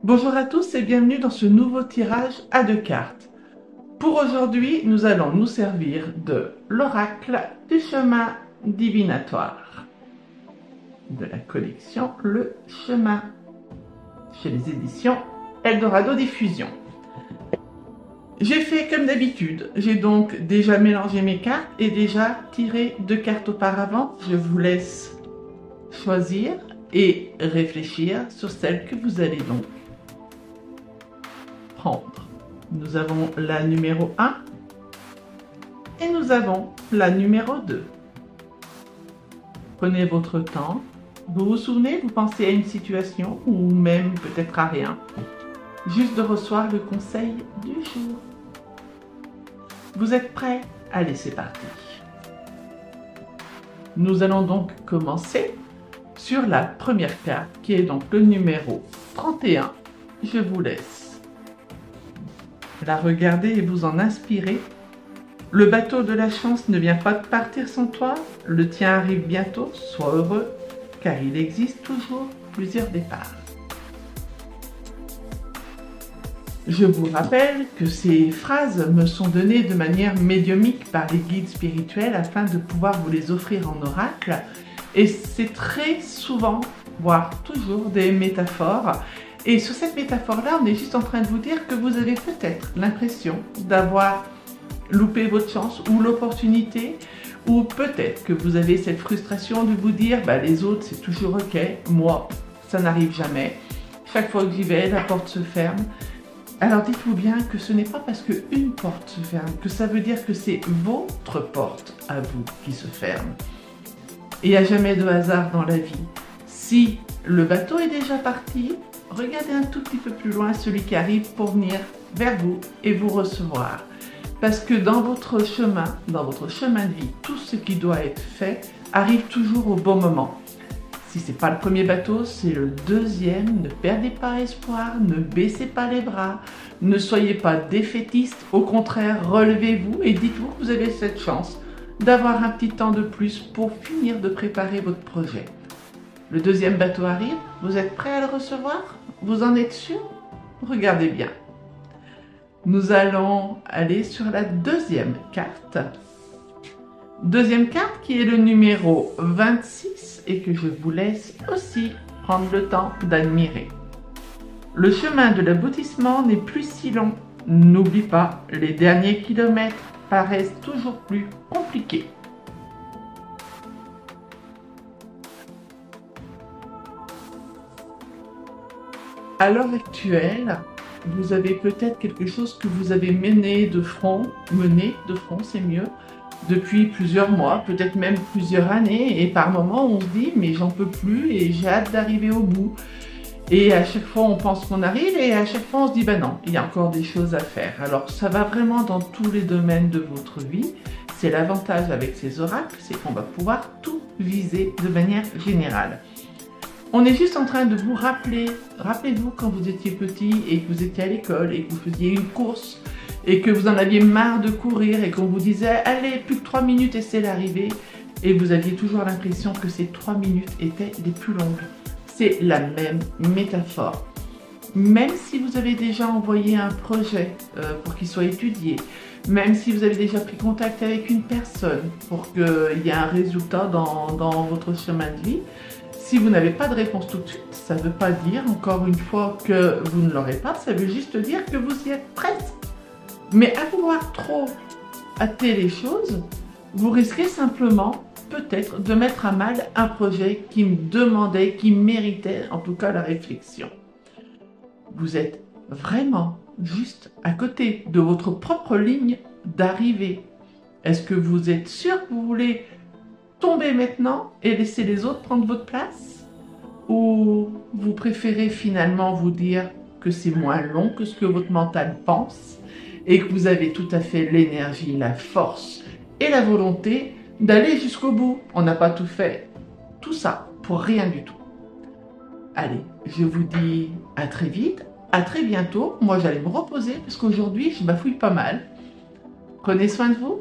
Bonjour à tous et bienvenue dans ce nouveau tirage à 2 cartes. Pour aujourd'hui, nous allons nous servir de l'oracle du chemin divinatoire de la collection Le Chemin chez les éditions Eldorado Diffusion. J'ai fait comme d'habitude, j'ai donc déjà mélangé mes cartes et déjà tiré 2 cartes auparavant. Je vous laisse choisir et réfléchir sur celle que vous allez donc prendre. Nous avons la numéro 1 et nous avons la numéro 2. Prenez votre temps. Vous vous souvenez, vous pensez à une situation ou même peut-être à rien. Juste de recevoir le conseil du jour. Vous êtes prêts? Allez, c'est parti. Nous allons donc commencer sur la première carte qui est donc le numéro 31. Je vous laisse la regarder et vous en inspirer. Le bateau de la chance ne vient pas de partir sans toi. Le tien arrive bientôt. Sois heureux car il existe toujours plusieurs départs. Je vous rappelle que ces phrases me sont données de manière médiumique par les guides spirituels afin de pouvoir vous les offrir en oracle. Et c'est très souvent, voire toujours, des métaphores. Et sur cette métaphore-là, on est juste en train de vous dire que vous avez peut-être l'impression d'avoir loupé votre chance ou l'opportunité, ou peut-être que vous avez cette frustration de vous dire bah, les autres c'est toujours ok, moi ça n'arrive jamais. Chaque fois que j'y vais, la porte se ferme. Alors dites-vous bien que ce n'est pas parce qu'une porte se ferme que ça veut dire que c'est votre porte à vous qui se ferme. Il n'y a jamais de hasard dans la vie. Si le bateau est déjà parti, regardez un tout petit peu plus loin celui qui arrive pour venir vers vous et vous recevoir. Parce que dans votre chemin de vie, tout ce qui doit être fait arrive toujours au bon moment. Si ce n'est pas le premier bateau, c'est le deuxième. Ne perdez pas espoir, ne baissez pas les bras, ne soyez pas défaitiste. Au contraire, relevez-vous et dites-vous que vous avez cette chance d'avoir un petit temps de plus pour finir de préparer votre projet. Le deuxième bateau arrive, vous êtes prêt à le recevoir? Vous en êtes sûr? Regardez bien. Nous allons aller sur la deuxième carte. Deuxième carte qui est le numéro 26 et que je vous laisse aussi prendre le temps d'admirer. Le chemin de l'aboutissement n'est plus si long. N'oublie pas, les derniers kilomètres paraissent toujours plus compliqués. À l'heure actuelle, vous avez peut-être quelque chose que vous avez mené de front, c'est mieux, depuis plusieurs mois, peut-être même plusieurs années, et par moments on se dit mais j'en peux plus et j'ai hâte d'arriver au bout. Et à chaque fois on pense qu'on arrive et à chaque fois on se dit bah non, il y a encore des choses à faire. Alors ça va vraiment dans tous les domaines de votre vie. C'est l'avantage avec ces oracles, c'est qu'on va pouvoir tout viser de manière générale. On est juste en train de vous rappeler, rappelez-vous quand vous étiez petit et que vous étiez à l'école et que vous faisiez une course et que vous en aviez marre de courir et qu'on vous disait allez plus que 3 minutes et c'est l'arrivée et vous aviez toujours l'impression que ces 3 minutes étaient les plus longues. C'est la même métaphore. Même si vous avez déjà envoyé un projet pour qu'il soit étudié, même si vous avez déjà pris contact avec une personne pour qu'il y ait un résultat dans votre chemin de vie, si vous n'avez pas de réponse tout de suite, ça ne veut pas dire, encore une fois, que vous ne l'aurez pas, ça veut juste dire que vous y êtes presque. Mais à vouloir trop hâter les choses, vous risquez simplement, peut-être, de mettre à mal un projet qui me demandait, qui méritait en tout cas la réflexion. Vous êtes vraiment juste à côté de votre propre ligne d'arrivée. Est-ce que vous êtes sûr que vous voulez tomber maintenant et laisser les autres prendre votre place? Ou vous préférez finalement vous dire que c'est moins long que ce que votre mental pense et que vous avez tout à fait l'énergie, la force et la volonté d'aller jusqu'au bout? On n'a pas tout fait, tout ça pour rien du tout. Allez, je vous dis à très vite, à très bientôt. Moi j'allais me reposer parce qu'aujourd'hui je bafouille pas mal. Prenez soin de vous.